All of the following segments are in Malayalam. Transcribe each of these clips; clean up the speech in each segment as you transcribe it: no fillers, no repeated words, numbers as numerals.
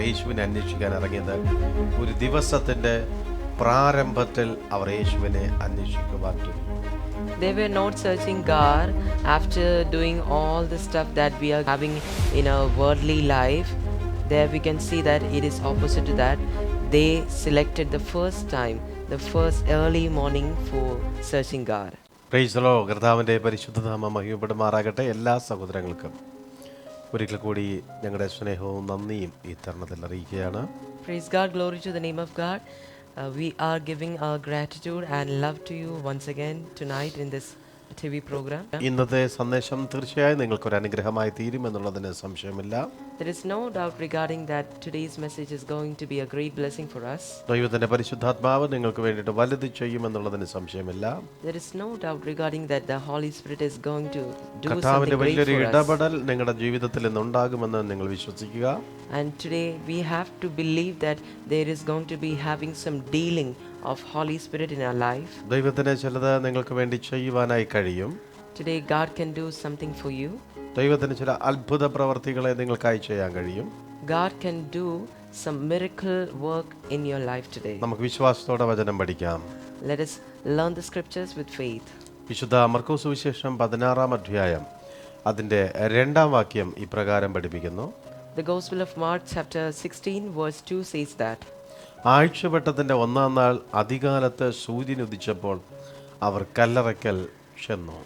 യേശുവിനെ അന്വേഷിക്കാൻ ഇറങ്ങിയത്? ഒരു ദിവസത്തിൻ്റെ പ്രാരംഭത്തിൽ അവർ യേശുവിനെ അന്വേഷിക്കുവാൻ തുടങ്ങി. They were not searching God after doing all the stuff that we are having in our worldly life. There we can see that it is opposite to that. They selected the first time, the first early morning for searching God. Praise the Lord. കർത്താവിൻ്റെ പരിശുദ്ധ നാമം മഹിമപ്പെടുമാറാകട്ടെ. എല്ലാ സഹോദരങ്ങൾക്കും ഒരിക്കൽ കൂടി ഞങ്ങളുടെ സ്നേഹവും നന്ദിയും ഈ തരുണത്തിൽ അറിയിക്കുകയാണ്. Praise God, glory to the name of God. We are giving our gratitude and love to you once again tonight in this TV program. ഇന്നത്തെ സന്ദേശം തീർച്ചയായും നിങ്ങൾക്കൊരു അനുഗ്രഹമായി തീരുമെന്നുള്ളതിന് സംശയമില്ല. There is no doubt regarding that today's message is going to be a great blessing for us. ദൈവത്തിന്റെ പരിശുദ്ധാത്മാവ് നിങ്ങൾക്ക് വേണ്ടിയിട്ട് വലുത് ചെയ്യുമെന്നുള്ളതിന് സംശയമില്ല. There is no doubt regarding that the Holy Spirit is going to do കർത്താവിന്റെ something great വലിയൊരു for us. ഇടപെടൽ നിങ്ങളുടെ ജീവിതത്തിൽ ഇന്നുണ്ടാകുമെന്ന് നിങ്ങൾ വിശ്വസിക്കുക. And today we have to believe that there is going to be having some dealing of Holy Spirit in our life. ദൈവത്തിന് ചിലത് നിങ്ങൾക്ക് വേണ്ടി ചെയ്യുവാനായി കഴിയും. Today God can do something for you. ദൈവത്തിന് ചില അത്ഭുത പ്രവർത്തികളെ നിങ്ങൾക്കായി ചെയ്യാൻ കഴിയും. God can do some miracle work in your life today. നമുക്ക് വിശ്വാസത്തോടെ വചനം പഠിക്കാം. Let us learn the scriptures with faith. വിശുദ്ധ മർക്കോസ് സുവിശേഷം 16-ാം അധ്യായം അതിൻ്റെ 2-ാം വാക്യം ഇപ്രകാരം പഠിപ്പിക്കുന്നു. The Gospel of Mark chapter 16 verse 2 says that. ആഴ്ചവട്ടത്തിൻ്റെ 1-ാം നാൾ അതികാലത്ത് സൂര്യൻ ഉദിച്ചപ്പോൾ അവർ കല്ലറയ്ക്കൽ ചെന്നു.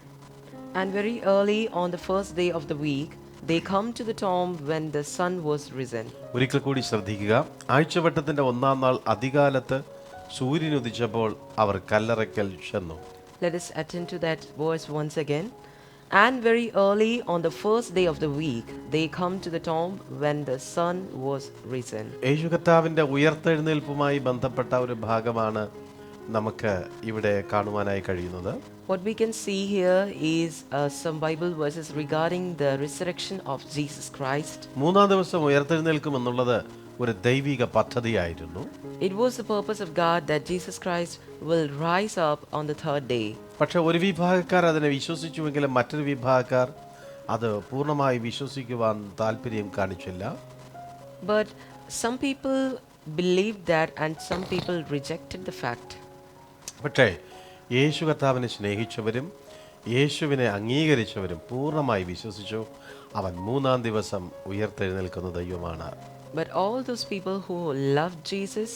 And very early on the first day of the week, they come to the tomb when the sun was risen. ഒരിക്കൽ കൂടി ശ്രദ്ധിക്കുക. ആഴ്ചവട്ടത്തിൻ്റെ 1-ാം നാൾ അതികാലത്ത് സൂര്യൻ ഉദിച്ചപ്പോൾ അവർ കല്ലറയ്ക്കൽ ചെന്നു. Let us attend to that verse once again. And very early on the first day of the week, they come to the tomb when the sun was risen. യേശു കർത്താവിൻ്റെ ഉയർത്തെഴുന്നേൽപ്പുമായി ബന്ധപ്പെട്ട ഒരു ഭാഗമാണ് നമുക്ക് ഇവിടെ കാണുവാനായി കഴിയുന്നത്. What we can see here is some Bible verses regarding the resurrection of Jesus Christ. 3-ാം ദിവസം ഉയർത്തെഴുന്നേൽക്കുമെന്നുള്ളത് ഒരു ദൈവിക പദ്ധതിയായിരുന്നു. It was the purpose of God that Jesus Christ will rise up on the third day. പക്ഷെ ഒരു വിഭാഗക്കാർ അതിനെ വിശ്വസിച്ചുവെങ്കിലും മറ്റൊരു വിഭാഗക്കാർ അത് പൂർണ്ണമായി വിശ്വസിക്കുവാൻ താല്പര്യം കാണിച്ചില്ല. But some people believed that and some people rejected the fact. പക്ഷേ യേശു കർത്താവിനെ സ്നേഹിച്ചവരും യേശുവിനെ അംഗീകരിച്ചവരും പൂർണ്ണമായി വിശ്വസിച്ചു. അവൻ 3-ാം ദിവസം ഉയർത്തെഴുന്നേൽക്കുന്ന ദൈവമാണ്. But all those people who loved Jesus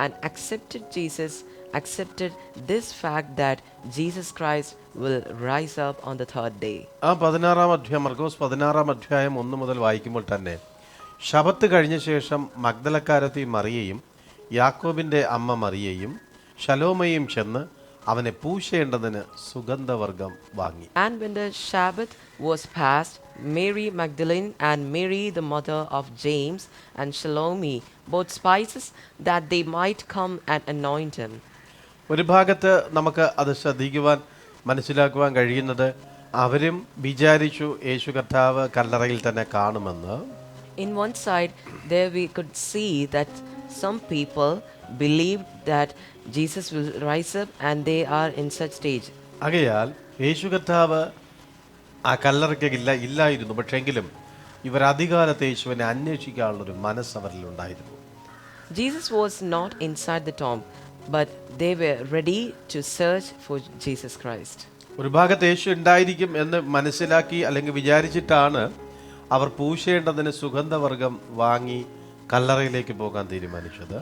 and accepted Jesus accepted this fact that Jesus Christ will rise up on the third day. ആ 16-ാം അധ്യായം മർക്കോസ് 16-ാം അധ്യായം 1 മുതൽ വായിക്കുമ്പോൾ തന്നെ ശബത്ത് കഴിഞ്ഞ ശേഷം മഗ്ദലക്കാരത്തി മറിയയും യാക്കോബിൻ്റെ അമ്മ മറിയയും ശലോമയും ചെന്ന് അവനെ പൂശേണ്ടതിന് സുഗന്ധവർഗം വാങ്ങി. And when the Sabbath was passed, Mary Magdalene and Mary the mother of James and Salome bought spices that they might come and anoint him. ഒരു ഭാഗത്ത് നമുക്ക് അത് ശ്രദ്ധിക്കുവാൻ മനസ്സിലാക്കുവാൻ കഴിയുന്നത് അവരും വിചാരിച്ചു യേശു കർത്താവ് കല്ലറയിൽ തന്നെ കാണുമെന്ന്. In one side, there we could see that some people believed that Jesus will rise up and they are in such stage. ആകയാൽ യേശു കർത്താവ് ആ കല്ലറയ്ക്ക് ഇല്ലായിരുന്നു. പക്ഷെങ്കിലും ഇവർ അധികാലത്ത് യേശുവിനെ അന്വേഷിക്കാനുള്ളൊരു മനസ്സ് അവരിൽ ഉണ്ടായിരുന്നു. Jesus was not inside the tomb, but they were ready to search for Jesus Christ. ഒരു ഭാഗത്ത് യേശു ഉണ്ടായിരിക്കും എന്ന് മനസ്സിലാക്കി അല്ലെങ്കിൽ വിചാരിച്ചിട്ടാണ് അവർ പൂശേണ്ടതിന് സുഗന്ധവർഗം വാങ്ങി കല്ലറയിലേക്ക് പോകാൻ തീരുമാനിച്ചത്.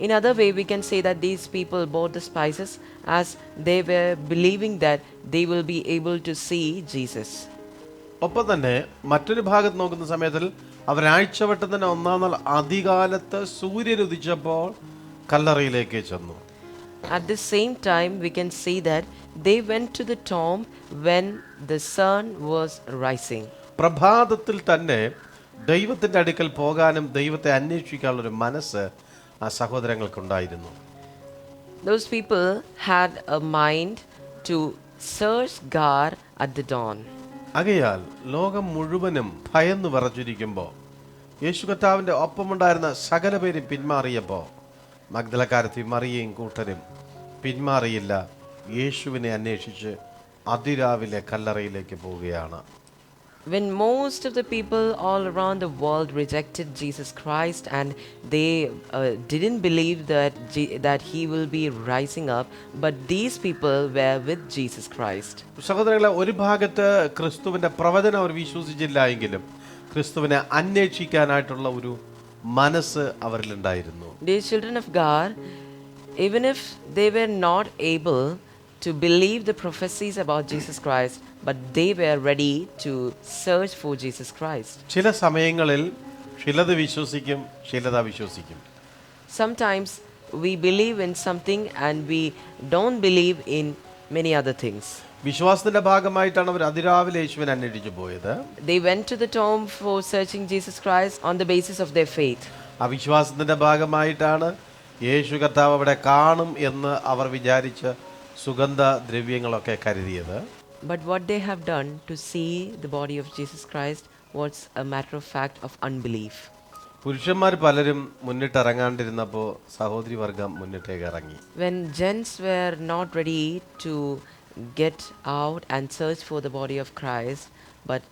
In other way, we can say that these people bought the spices as they were believing that they will be able to see Jesus. ഒപ്പം തന്നെ മറ്റൊരു ഭാഗത്ത് നോക്കുന്ന സമയത്തിൽ അവർ ആഴ്ചവട്ടത്തിന് 1-ാം നാൾ അതികാലത്ത് സൂര്യൻ ഉദിച്ചപ്പോൾ കല്ലറയിലേക്ക് ചെന്നു. At the same time, we can see that they went to the tomb when the sun was rising. പ്രഭാതത്തിൽ തന്നെ ദൈവത്തിൻ്റെ അടുക്കൽ പോകാനും ദൈവത്തെ അന്വേഷിക്കാനുള്ളൊരു മനസ്സ് ആ സഹോദരങ്ങൾക്കുണ്ടായിരുന്നു. Those people had a mind to search God at the dawn. ആകയാൽ ലോകം മുഴുവനും ഭയന്ന് വിറച്ചിരിക്കുമ്പോൾ യേശു കർത്താവിൻ്റെ ഒപ്പമുണ്ടായിരുന്ന സകല പേരും പിന്മാറിയപ്പോൾ മഗ്ദലക്കാരത്തി മറിയയും കൂട്ടരും പിന്മാറിയില്ല. യേശുവിനെ അന്വേഷിച്ച് അതിരാവിലെ കല്ലറയിലേക്ക് പോവുകയാണ്. When most of the people all around the world rejected Jesus Christ and they didn't believe that he will be rising up, but these people were with Jesus Christ. സഹോദരങ്ങളെ, ഒരു ഭാഗത്ത് ക്രിസ്തുവിന്റെ പ്രവചനം അവർ വിശ്വസിച്ചില്ല എങ്കിലും ക്രിസ്തുവിനെ അന്വേഷിക്കാനായിട്ടുള്ള ഒരു മനസ്സ് അവരിലുണ്ടായിരുന്നു. Dear children of God, even if they were not able to believe the prophecies about Jesus Christ, but they were ready to search for Jesus Christ. ചില സമയങ്ങളിൽ ചിലത് വിശ്വസിക്കും, ചിലത് അവിശ്വസിക്കും. Sometimes we believe in something and we don't believe in many other things. വിശ്വാസത്തിന്റെ ഭാഗമായിട്ടാണ് അവർ അതിരാവിലെ യേശുവിനെ അന്വേഷിച്ചു പോയത്. They went to the tomb for searching Jesus Christ on the basis of their faith. അവിശ്വാസത്തിന്റെ ഭാഗമായിട്ടാണ് യേശു കർത്താവ് അവിടെ കാണും എന്ന് അവർ വിചാരിച്ച് സുഗന്ധ ദ്രവ്യങ്ങളൊക്കെ കരുതിയത്. But what they have done to see the body of Jesus Christ was a matter of fact of unbelief. പുരുഷന്മാർ പലരും മുന്നിട്ടിറങ്ങാണ്ടിരുന്നപ്പോൾ സഹോദരി വർഗം മുന്നിട്ടേക്ക് ഇറങ്ങി. When gents were not ready to get out and search for the body of Christ, but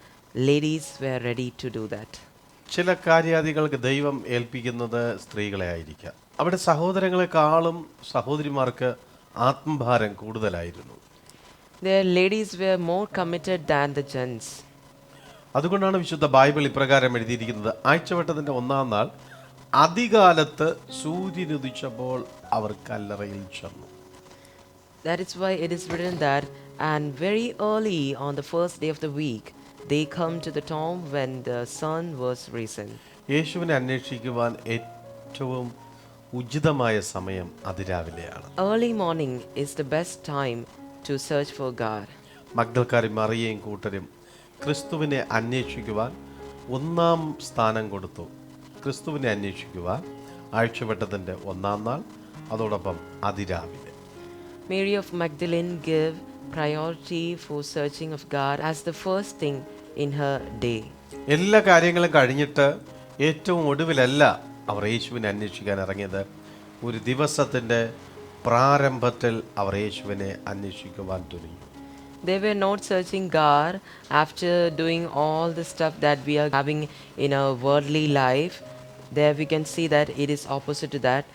ladies were ready to do that. ചില കാര്യാദികൾക്ക് ദൈവം ഏൽപ്പിക്കുന്നത് സ്ത്രീകളെ ആയിരിക്കാം. അവിടെ സഹോദരങ്ങളെക്കാളും സഹോദരിമാർക്ക് ആത്മഭാരം കൂടുതലായിരുന്നു. Their ladies were more committed than the gents. അതുകൊണ്ടാണ് വിശുദ്ധ ബൈബിൾ ഇപ്രകാരം എഴുതിയിരിക്കുന്നത്: ആഴ്ചവട്ടത്തിന്റെ ഒന്നാം നാൾ അതികാലത്ത് സൂര്യൻ ഉദിച്ചപ്പോൾ അവർ കല്ലറയിൽ ചെന്നു. That is why it is written that, and very early on the first day of the week, they come to the tomb when the sun was risen. യേശുവിനെ അന്വേഷിക്കുവാൻ ഏറ്റവും ഉചിതമായ സമയം അതിരാവിലെയാണ്. Early morning is the best time to search for God. മഗ്ദലക്കാരി മറിയയും കൂട്ടരും ക്രിസ്തുവിനെ അന്വേഷിക്കുവാൻ ഒന്നാം സ്ഥാനം കൊടുത്തു. ക്രിസ്തുവിനെ അന്വേഷിക്കുവാൻ ആഴ്ചവട്ടത്തിൻ്റെ ഒന്നാം നാൾ, അതോടൊപ്പം അതിരാവിലെ. Mary of Magdalene gave priority for searching of God as the first thing in her day. എല്ലാ കാര്യങ്ങളും കഴിഞ്ഞിട്ട് ഏറ്റവും ഒടുവിലല്ല അവർ യേശുവിനെ അന്വേഷിക്കാൻ ഇറങ്ങിയത്. ഒരു ദിവസത്തിൻ്റെ പ്രാരംഭത്തിൽ അവർ യേശുവിനെ അന്വേഷിക്കുവാൻ തുടങ്ങി. They were not searching God after doing all the stuff that we are having in our worldly life. There we can see that it is opposite to that.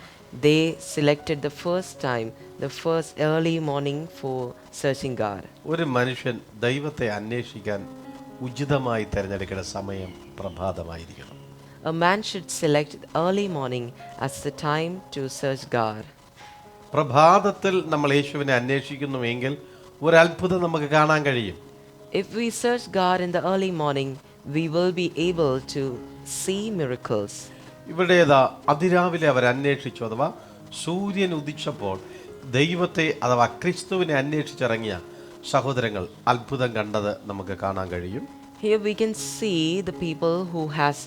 They selected the first time, the first early morning for searching God. ഒരു മനുഷ്യൻ ദൈവത്തെ അന്വേഷിക്കാൻ ഉചിതമായി തിരഞ്ഞെടുക്കേണ്ട സമയം പ്രഭാതമായിരിക്കണം. A man should select early morning as the time to search God. പ്രഭാതത്തിൽ നമ്മൾ യേശുവിനെ അന്വേഷിക്കുന്നുവെങ്കിൽ ഒരു അത്ഭുതം നമുക്ക് കാണാൻ കഴിയും. If we search God in the early morning, we will be able to see miracles. ഇവിടേതാ അതിരാവിലെ അവർ അന്വേഷിച്ചു, അഥവാ സൂര്യൻ ഉദിച്ചപ്പോൾ ദൈവത്തെ അഥവാ ക്രിസ്തുവിനെ അന്വേഷിച്ചിറങ്ങിയ സഹോദരങ്ങൾ അത്ഭുതം കണ്ടത് നമുക്ക് കാണാൻ കഴിയും. Here we can see the people who has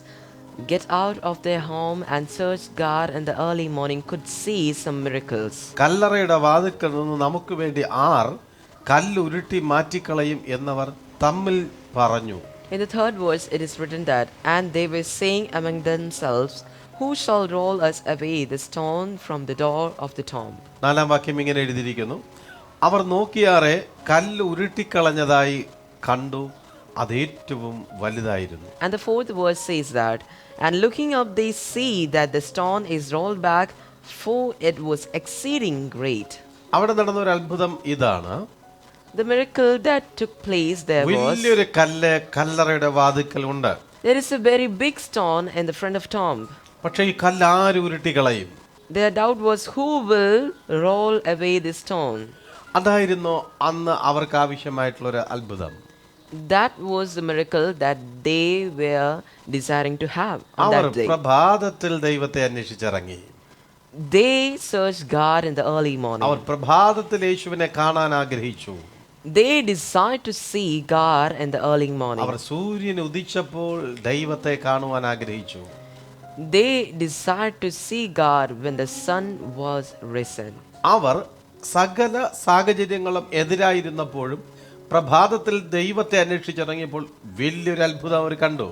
get out of their home and search God in the early morning could see some miracles. കല്ലറയുടെ വാതിൽക്കൽ നിന്ന് നമുക്ക് വേണ്ടി കല്ലുരുട്ടി മാറ്റിക്കളയും എന്നവർ തമ്മിൽ പറഞ്ഞു. In the third verse it is written that, and they were saying among themselves, who shall roll us away the stone from the door of the tomb? നാലാം വാക്യം ഇങ്ങനെ എഴുതിയിരിക്കുന്നു: അവർ നോക്കിയാറെ കല്ല് ഉരുട്ടിക്കളഞ്ഞതായി കണ്ടു, അതേറ്റവും വലുതായിരുന്നു. And the fourth verse says that, and looking up they see that the stone is rolled back, for it was exceeding great. അവിടെ നടന്ന ഒരു അത്ഭുതം ഇതാണ്: The miracle that took place there was, വലിയൊരു കല്ല് കല്ലറയുടെ വാതിൽക്കൽ ഉണ്ട്. there is a very big stone in the front of tomb. പക്ഷേ ഈ കല്ല് ആര് ഉരുട്ടിക്കളയും? Their doubt was, who will roll away this stone? അതായിരുന്നു അന്ന് അവർക്ക് ആവശ്യമായിട്ടുള്ള ഒരു അത്ഭുതം. That was the miracle that they were desiring to have on our that day. പ്രഭാതത്തിൽ ദൈവത്തെ അന്വേഷിച്ചിറങ്ങി. They searched God in the early morning. അവർ പ്രഭാതത്തിൽ യേശുവിനെ കാണാൻ ആഗ്രഹിച്ചു. They desired to see God in the early morning. അവർ സൂര്യൻ ഉദിച്ചപ്പോൾ ദൈവത്തെ കാണുവാൻ ആഗ്രഹിച്ചു. They desired to see God when the sun was risen. അവർ സകല സാഹചര്യങ്ങളും എതിരായിരുന്നപ്പോഴും പ്രഭാതത്തിൽ ദൈവത്തെ അന്വേഷിച്ചിറങ്ങിയപ്പോൾ വലിയൊരു അത്ഭുതം അവർ കണ്ടു.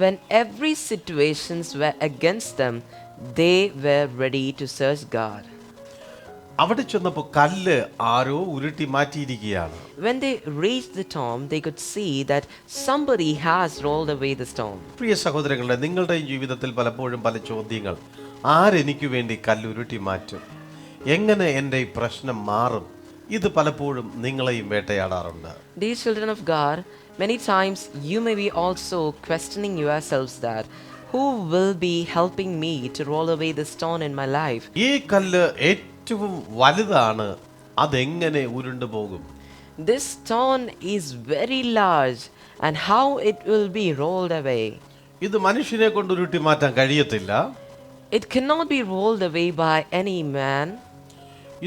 When every situations were against them, they were ready to search God. അവിടെ ചെന്നപ്പോൾ കല്ല് ആരോ ഉരുട്ടി മാറ്റിയിരിക്കുകയാണ്. When they reached the tomb, they could see that somebody has rolled away the stone. പ്രിയ സഹോദരങ്ങളെ, നിങ്ങളുടെയും ജീവിതത്തിൽ പലപ്പോഴും പല ചോദ്യങ്ങൾ. ആരെനിക്ക് വേണ്ടി കല്ലുരുട്ടി മാറ്റും? എങ്ങനെ എൻ്റെ ഈ പ്രശ്നം മാറും? ഇത് പലപ്പോഴും നിങ്ങളെയും വേട്ടയാടാറുണ്ട്. Dear children of God, many times you may be also questioning yourselves that who will be helping me to roll away the stone in my life? ഈ കല്ല് ഏറ്റവും വലുതാണ്, അതെങ്ങനെ ഉരുണ്ടു പോകും? This stone is very large, and how it will be rolled away? ഇത് മനുഷ്യനെ കൊണ്ട് ഉരുട്ടി മാറ്റാൻ കഴിയത്തില്ല. It cannot be rolled away by any man.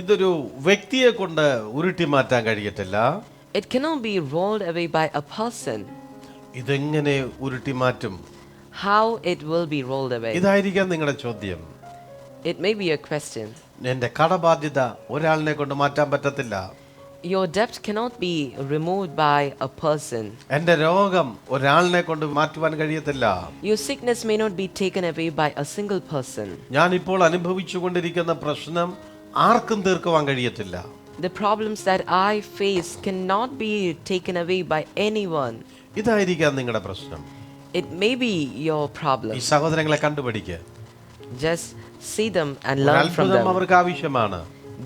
ഇതൊരു വ്യക്തിയെ കൊണ്ട് ഉരുട്ടി മാറ്റാൻ കഴിയത്തില്ല. It cannot be rolled away by a person. ഇതെങ്ങനെ ഉരുട്ടി മാറ്റും? How it will be rolled away? ഇതായിരിക്കാം നിങ്ങളുടെ ചോദ്യം. It may be a question. എന്റെ കടബാധ്യത ഒരാളിനെ കൊണ്ട് മാറ്റാൻ പറ്റത്തില്ല. Your debt cannot be removed by a person. എന്റെ രോഗം ഒരാളിനെ കൊണ്ട് മാറ്റുവാൻ കഴിയത്തില്ല. Your sickness may not be taken away by a single person. ഞാൻ ഇപ്പോൾ അനുഭവിച്ചുകൊണ്ടിരിക്കുന്ന പ്രശ്നം ആർക്കും തീർക്കുവാൻ കഴിയത്തില്ല. The problems that I face cannot be taken away by anyone. ഇതായിരിക്കാം നിങ്ങളുടെ പ്രശ്നം. It may be your problem. ഈ സഹോദരങ്ങളെ കണ്ടുപിടിക്കുക. Just see them and learn from അത്ഭുതം them. അവർക്ക് ആവശ്യമാണ്.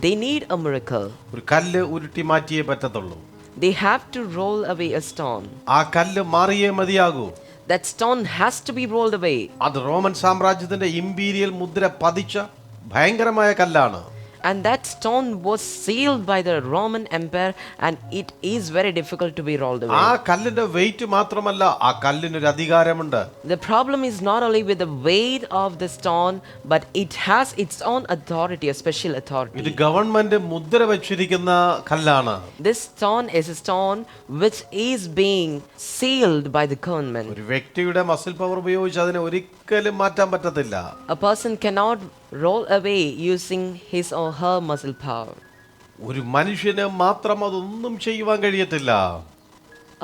They need a miracle. ഒരു കല്ല് ഉരുട്ടി മാറ്റിയേ പറ്റത്തുള്ളൂ. They have to roll away a stone. ആ കല്ല് മാറിയേ മതിയാകൂ. That stone has to be rolled away. അത് റോമൻ സാമ്രാജ്യത്തിന്റെ ഇംപീരിയൽ മുദ്ര പതിച്ച ഭയങ്കരമായ കല്ലാണ്. And that stone was sealed by the Roman Empire, and it is very difficult to be rolled away. ആ കല്ലിന്റെ വെയിറ്റ് മാത്രമല്ല, ആ കല്ലിനൊരു അധികാരമുണ്ട്. The problem is not only with the weight of the stone, but it has its own authority, a special ഇത് authority. ഗവൺമെന്റ് മുദ്ര വെച്ചിരിക്കുന്ന കല്ലാണ്. This stone is a stone which is being sealed by the government. ഒരു വ്യക്തിയുടെ മസിൽ പവർ ഉപയോഗിച്ച് അതിനെ ഒരിക്കലും മാറ്റാൻ പറ്റത്തില്ല. A person cannot roll away using his or her muscle power. ഒരു മനുഷ്യന് മാത്രം അതൊന്നും ചെയ്യുവാൻ കഴിയത്തില്ല.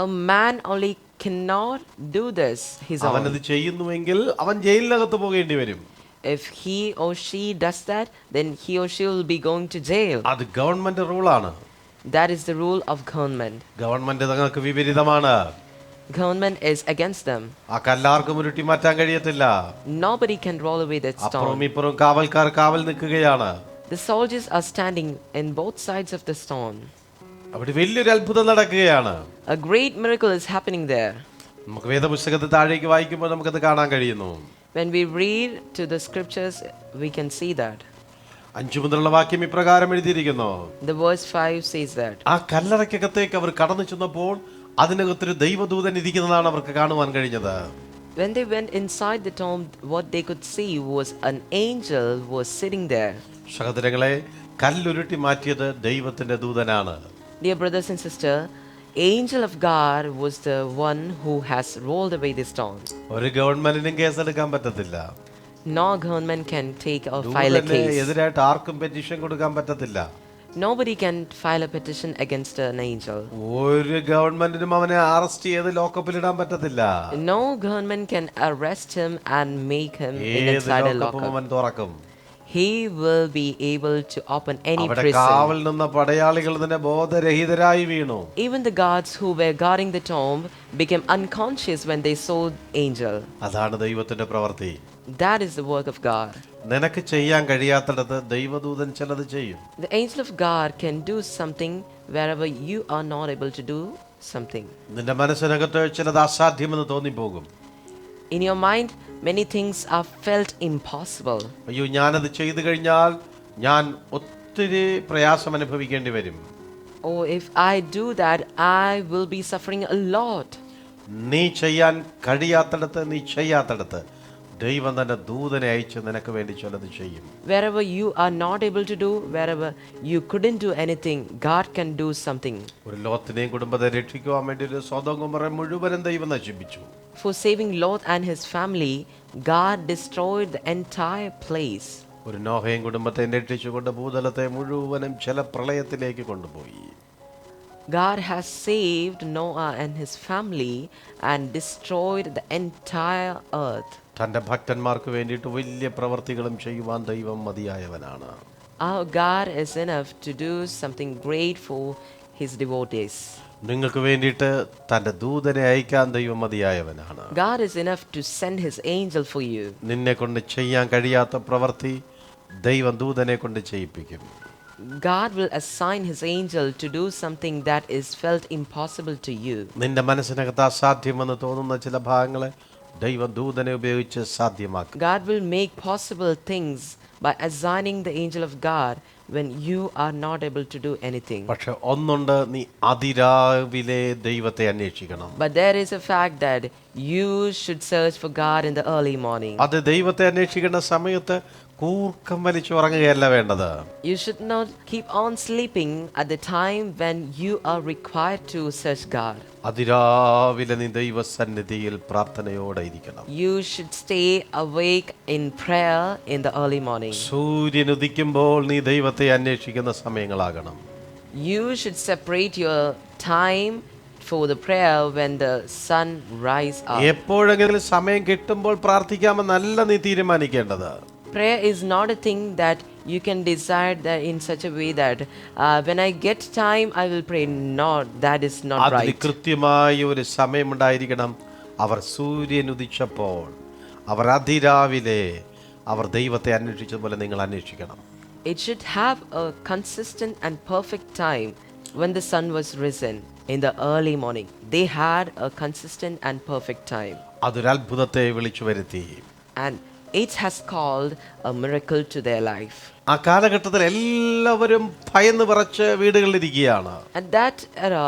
A man only cannot do this his അവനത് own. ചെയ്യുന്നുവെങ്കിൽ അവൻ ജയിലിനകത്ത് പോകേണ്ടി വരും. If he or she does that, then he or she will be going to jail. അത് government റൂളാണ്. That is the rule of government. Government തങ്ങൾക്ക് വിപരീതമാണ്. Government is against them. ആ കല്ലാർക്കും ഉരുട്ടി മാറ്റാൻ കഴിയത്തില്ല. Nobody can roll away that അപ്പുറം stone. ഇപ്പുറം കാവൽക്കാർ കാവൽ നിൽക്കുകയാണ്. The soldiers are standing in both sides of the stone. അവിടെ വലിയൊരു അത്ഭുതം നടക്കുകയാണ്. A great miracle is happening there. നമുക്ക് വേദപുസ്തകത്തിൽ താഴേക്ക് വായിക്കുമ്പോൾ നമുക്കത് കാണാൻ കഴിയുന്നു. When we read to the scriptures, we can see that. 5 മുതലുള്ള വാക്യം ഇപ്രകാരം എഴുതിയിരിക്കുന്നു. The verse 5 says that. ആ കല്ലറയ്ക്കകത്തേക്ക് അവർ കടന്നു ചെന്നപ്പോൾ അതിനകത്തൊരു ദൈവദൂതൻ ഇരിക്കുന്നതാണ് അവർക്ക് കാണുവാൻ കഴിഞ്ഞത്. When they went inside the tomb, what they could see was an angel was sitting there. സഹോദരങ്ങളെ, കല്ലുരുട്ടി മാറ്റിയത് ദൈവത്തിന്റെ ദൂതനാണ്. Dear brothers and sisters, angel of God was the one who has rolled away the stone. ഒരു ഗവൺമെന്റിനും കേസെടുക്കാൻ പറ്റത്തില്ല. No government can take or file a ദൂതന് case. എതിരായിട്ട് ആർക്കും പെറ്റീഷൻ കൊടുക്കാൻ പറ്റത്തില്ല. Nobody can file a petition against an angel. ഒരു ഗവൺമെന്റിനും അവനെ അറസ്റ്റ് ചെയ്ത് ലോക്കപ്പിലിടാൻ പറ്റത്തില്ല. No government can arrest him and make him ഏത് inside a ലോക്കപ്പും lockup. അവൻ തുറക്കും. He will be able to open any അവിടെ prison. കാവൽ നിന്ന പടയാളികൾ തന്നെ ബോധരഹിതരായി വീണു. Even the guards who were guarding the tomb became unconscious when they saw angel. അതാണ് ദൈവത്തിന്റെ പ്രവൃത്തി. That is the work of God. നിനക്ക് ചെയ്യാൻ കഴിയാത്തിടത്ത് ദൈവദൂതൻ ചിലത് ചെയ്യും. The angel of God can do something wherever you are not able to do something. നിന്റെ മനസ്സിനകത്ത് ചിലത് അസാധ്യമെന്ന് തോന്നിപ്പോകും. In your mind, many things are felt impossible. അയ്യോ, ഞാനത് ചെയ്തു കഴിഞ്ഞാൽ ഞാൻ ഒത്തിരി പ്രയാസം അനുഭവിക്കേണ്ടി വരും. Oh, if I do that, I will be suffering a lot. നീ ചെയ്യാൻ കഴിയാത്തിടത്ത്, നീ ചെയ്യാത്തിടത്ത് ദൈവം തന്നെ ദൂതനെ അയച്ച് നിനക്ക് വേണ്ടി ചിലത് ചെയ്യും. Wherever you are not able to do, wherever you couldn't do anything, God can do something. ഒരു ലോത്തിനെയും കുടുംബത്തെ രക്ഷിക്കുവാൻ വേണ്ടി ഒരു സ്വതം കുമറ മുഴുവനും ദൈവം നശിപ്പിച്ചു. For saving Lot and his family, God destroyed the entire place. ഒരു നോഹയും കുടുംബത്തെ രക്ഷിച്ചുകൊണ്ട് ഭൂതലത്തെ മുഴുവനും ജലപ്രളയത്തിലേക്ക് കൊണ്ടുപോയി. God has saved Noah and his family and destroyed the entire earth. തന്റെ ഭക്തന്മാർക്ക് വേണ്ടിയിട്ട് വലിയ പ്രവർത്തികളും ചെയ്യുവാൻ ദൈവം മതിയായവനാണ്. Our God is enough to do something great for his devotees. നിങ്ങൾക്ക് വേണ്ടിയിട്ട് തൻ്റെ ദൂതനെ അയക്കാൻ ദൈവം മതിയായവനാണ്. God is enough to send his angel for you. നിന്നെ കൊണ്ട് ചെയ്യാൻ കഴിയാത്ത പ്രവൃത്തി ദൈവം ദൂതനെ കൊണ്ട് ചെയ്യിപ്പിക്കും. God will assign his angel to do something that is felt impossible to you. നിന്റെ മനസ്സിനകത്ത് അസാധ്യമെന്ന് തോന്നുന്ന ചില ഭാഗങ്ങളെ ദൈവം ദൂതനെ ഉപയോഗിച്ച് സാധ്യമാക്കും. God will make possible things by assigning the angel of God when you are not able to do anything. പക്ഷെ ഒന്നുണ്ട്, നീ അതിരാവിലെ ദൈവത്തെ അന്വേഷിക്കണം. But there is a fact that you should search for God in the early morning. അത് ദൈവത്തെ അന്വേഷിക്കേണ്ട സമയത്ത് കൂർക്കം വലിച്ചു ഉറങ്ങുകയല്ല വേണ്ടത്. You should not keep on sleeping at the time when you are required to search God. അതിരാവിലെ നീ ദൈവസന്നിധിയിൽ പ്രാർത്ഥനയോടെ ഇരിക്കണം. You should stay awake in prayer in the early morning. സൂര്യൻ ഉദിക്കുമ്പോൾ നീ ദൈവത്തെ അന്വേഷിക്കുന്ന സമയങ്ങളാകണം. You should separate your time for the prayer when the sun rise up. എപ്പോഴെങ്കിലും സമയം കിട്ടുമ്പോൾ പ്രാർത്ഥിക്കാമെന്നല്ല നീ തീരുമാനിക്കേണ്ടത്. Prayer is not a thing that you can decide that in such a way that when I get time I will pray. No, that is not അതിന് right. കൃത്യമായ ഒരു സമയമുണ്ടായിരിക്കണം. അവർ സൂര്യൻ ഉദിച്ചപ്പോൾ, അവർ അതിരാവിലെ അവർ ദൈവത്തെ അന്വേഷിച്ചതുപോലെ നിങ്ങൾ അന്വേഷിക്കണം. It should have a consistent and perfect time when the sun was risen in the early morning. They had a consistent and perfect time. അതൊരു അത്ഭുതത്തെ വിളിച്ചു വരുത്തി. And it has called a miracle to their life. ആ കാലഘട്ടത്തിൽ എല്ലാവരും ഭയന്ന് വിറച്ച് വീടുകളിലിരിക്കുകയാണ്. At that era,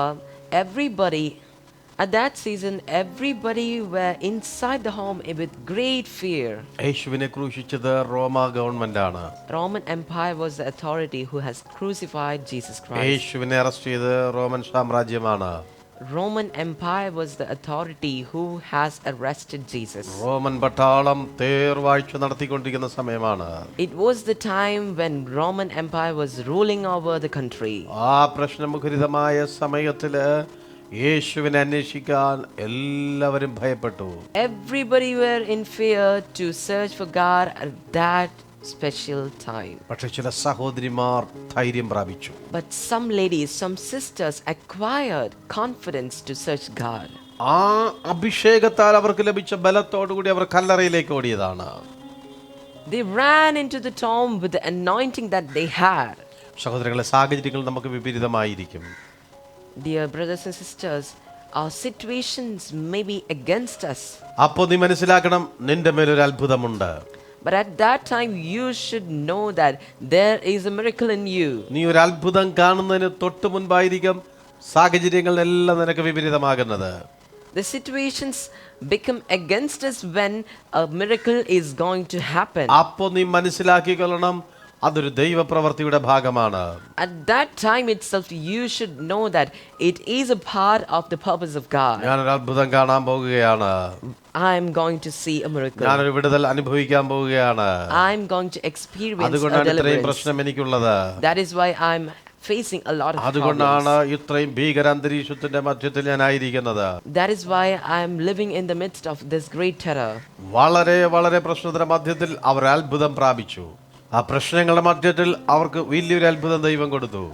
at that season, everybody were inside the home with great fear. യേശുവിനെ ക്രൂശിച്ചത് റോമ ഗവൺമെന്റാണ്. Roman Empire was the authority who has crucified Jesus Christ. യേശുവിനെ അറസ്റ്റ് ചെയ്ത് റോമൻ സാമ്രാജ്യമാണ്. Roman Empire was the authority who has arrested Jesus. റോമൻ പട്ടാളം തേർവാഴ്ച നടത്തിക്കൊണ്ടിരിക്കുന്ന സമയമാണ്. It was the time when Roman Empire was ruling over the country. ആ പ്രശ്നമുഖരിതമായ സമയത്തില് യേശുവിനെ അന്വേഷിക്കാൻ എല്ലാവരും ഭയപ്പെട്ടു. Everybody were in fear to search for God at that special time. പക്ഷെ ചില സഹോദരിമാർ ധൈര്യം പ്രാപിച്ചു. But some ladies, some sisters acquired confidence to search God. ആ അഭിഷേകത്താൽ അവർക്ക് ലഭിച്ച ബലത്തോടുകൂടി അവർ കല്ലറയിലേക്ക് ഓടിയതാണ്. They ran into the tomb with the anointing that they had. സഹോദരങ്ങളെ, സാഹചര്യങ്ങൾ നമുക്ക് വിപരീതമായിരിക്കും. Dear brothers and sisters, our situations may be against us. അപ്പോൾ നീ മനസ്സിലാക്കണം, നിന്റെ മേലൊരു അത്ഭുതമുണ്ട്. But at that time you should know that there is a miracle in you. നീ ഒരു അത്ഭുതം കാണുന്നതിന് തൊട്ട് മുൻപായിരിക്കും സാഹചര്യങ്ങളെല്ലാം നിനക്ക് വിപരീതമാകുന്നത്. The situations become against us when a miracle is going to happen. അപ്പോൾ നീ മനസ്സിലാക്കിക്കൊള്ളണം, അതൊരു ദൈവപ്രവൃത്തിയുടെ ഭാഗമാണ്. At that time itself you should know that it is a part of the purpose of God. ഞാനൊരു അത്ഭുതം കാണാൻ പോകുകയാണ്. I am going to see a miracle. ഞാനൊരു വിടുതൽ അനുഭവിക്കാൻ പോവുകയാണ്. I am going to experience a അതുകൊണ്ടാണ് ഇത്രയും deliverance. പ്രശ്നം എനിക്കുള്ളത്. That is why I am facing a lot of അതുകൊണ്ടാണ് problems. ഇത്രയും ഭീകര അന്തരീക്ഷത്തിന്റെ മധ്യത്തിൽ ഞാൻ ആയിരിക്കുന്നത്. That is why I am living in the midst of this great terror. വളരെ വളരെ പ്രശ്നത്തിന്റെ മധ്യത്തിൽ അവർ അത്ഭുതം പ്രാപിച്ചു. ആ പ്രശ്നങ്ങളുടെ മധ്യത്തിൽ അവർക്ക് വലിയൊരു അത്ഭുതം ദൈവം കൊടുത്തു.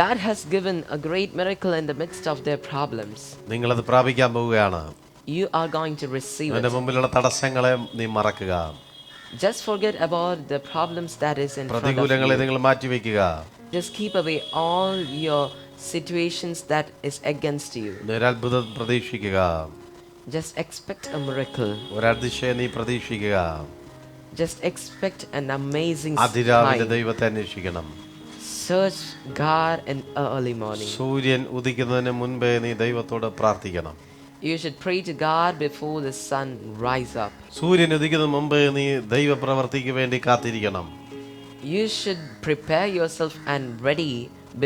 God has given a great miracle in the midst of their problems. നിങ്ങളത് പ്രാപിക്കാൻ പോവുകയാണ്. You are going to receive അതിന്റെ it. മുമ്പിലുള്ള തടസ്സങ്ങളെ നീ മറക്കുക. Just forget about the problems that is in front of പ്രതികൂലങ്ങളെ you. നിങ്ങൾ മാറ്റിവെക്കുക. Just keep away all your situations that is against you. ഒരു അത്ഭുതം പ്രതീക്ഷിക്കുക. Just expect a miracle. ഒരു അതിശയം നീ പ്രതീക്ഷിക്കുക. Just expect an amazing അതിരാവിലെ time. ദൈവത്തെ അന്വേഷിക്കണം. Search God in early morning. സൂര്യൻ ഉദിക്കുന്നതിന് മുൻപേ നീ ദൈവത്തോട് പ്രാർത്ഥിക്കണം. You should pray to God before the sun rise up. സൂര്യൻ ഉദിക്കുന്നതിന് മുമ്പേ നീ ദൈവപ്രവൃത്തിക്ക് വേണ്ടി കാത്തിരിക്കണം. You should prepare yourself and ready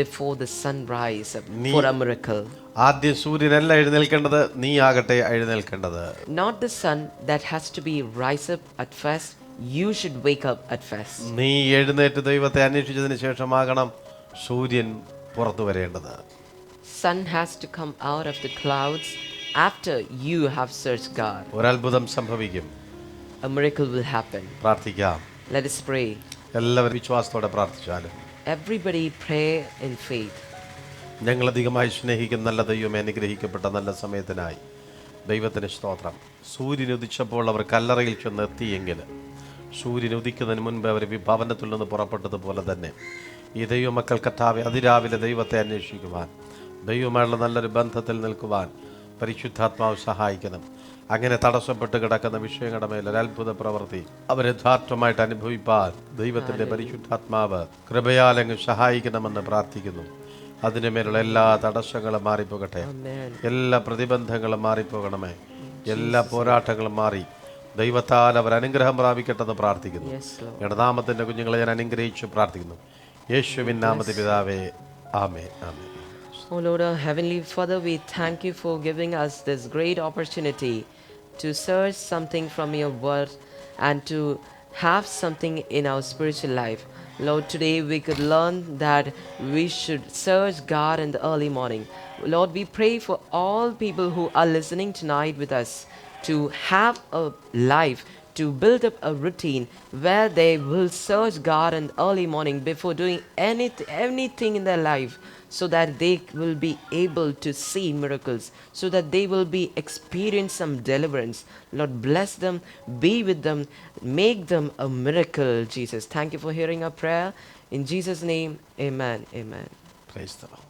before the sun rise up for a miracle. ആദ്യം സൂര്യനല്ല എഴുന്നേൽക്കേണ്ടത്, നീ ആകട്ടെ എഴുന്നേൽക്കേണ്ടത്. Not the sun that has to be rise up at first. You should wake up at first. നീ എഴുന്നേറ്റ് ദൈവത്തെ അന്വേഷിച്ചതിന് ശേഷമാകണം സൂര്യൻ പുറത്തു വരേണ്ടത്. Sun has to come out of the clouds after you have searched God. ഒരത്ഭുതം സംഭവിക്കും. A miracle will happen. പ്രാർത്ഥിക്കാം. Let us pray. എല്ലാവരും വിശ്വാസത്തോടെ പ്രാർത്ഥിച്ചാലും. Everybody pray in faith. ഞങ്ങളധികമായി സ്നേഹിക്കുന്ന നല്ല ദൈവമേ, അനുഗ്രഹിക്കപ്പെട്ട നല്ല സമയത്തിനായി ദൈവത്തിന് സ്തോത്രം. സൂര്യൻ ഉദിച്ചപ്പോൾ അവർ കല്ലറയിൽ ചെന്നെത്തിയെങ്കിൽ സൂര്യൻ ഉദിക്കുന്നതിന് മുൻപ് അവർ ഭവനത്തിൽ നിന്ന് പുറപ്പെട്ടതുപോലെ തന്നെ ഈ ദൈവമക്കൾ കർത്താവെ അതിരാവിലെ ദൈവത്തെ അന്വേഷിക്കുവാൻ, ദൈവമായുള്ള നല്ലൊരു ബന്ധത്തിൽ നിൽക്കുവാൻ പരിശുദ്ധാത്മാവ് സഹായിക്കണം. അങ്ങനെ തടസ്സപ്പെട്ട് കിടക്കുന്ന വിഷയങ്ങളുടെ മേൽ ഒരു അത്ഭുത പ്രവൃത്തി അവരെ യഥാർത്ഥമായിട്ട് അനുഭവിപ്പാൻ ദൈവത്തിൻ്റെ പരിശുദ്ധാത്മാവ് കൃപയാലങ്ങ് സഹായിക്കണമെന്ന് പ്രാർത്ഥിക്കുന്നു. അതിന് മേലുള്ള എല്ലാ തടസ്സങ്ങളും മാറിപ്പോകട്ടെ. എല്ലാ പ്രതിബന്ധങ്ങളും മാറിപ്പോകണമേ. എല്ലാ പോരാട്ടങ്ങളും മാറി ദൈവത്താൽ അവർ അനുഗ്രഹം പ്രാപിക്കട്ടെന്ന് പ്രാർത്ഥിക്കുന്നു. ഞങ്ങളുടെ നാമത്തിൻ്റെ കുഞ്ഞുങ്ങളെ ഞാൻ അനുഗ്രഹിച്ചു പ്രാർത്ഥിക്കുന്നു. യേശുവിൻ നാമത്തിൽ പിതാവേ, ആമേൻ, ആമേൻ. Oh Lord, our Heavenly Father, we thank you for giving us this great opportunity to search something from your word and to have something in our spiritual life. Lord, today we could learn that we should search God in the early morning. Lord, we pray for all people who are listening tonight with us to have a life, to build up a routine where they will search God in the early morning before doing anything in their life, so that they will be able to see miracles, so that they will be experience some deliverance. Lord, bless them, be with them, make them a miracle, Jesus. Thank you for hearing our prayer. In Jesus' name, amen, amen. Praise the Lord.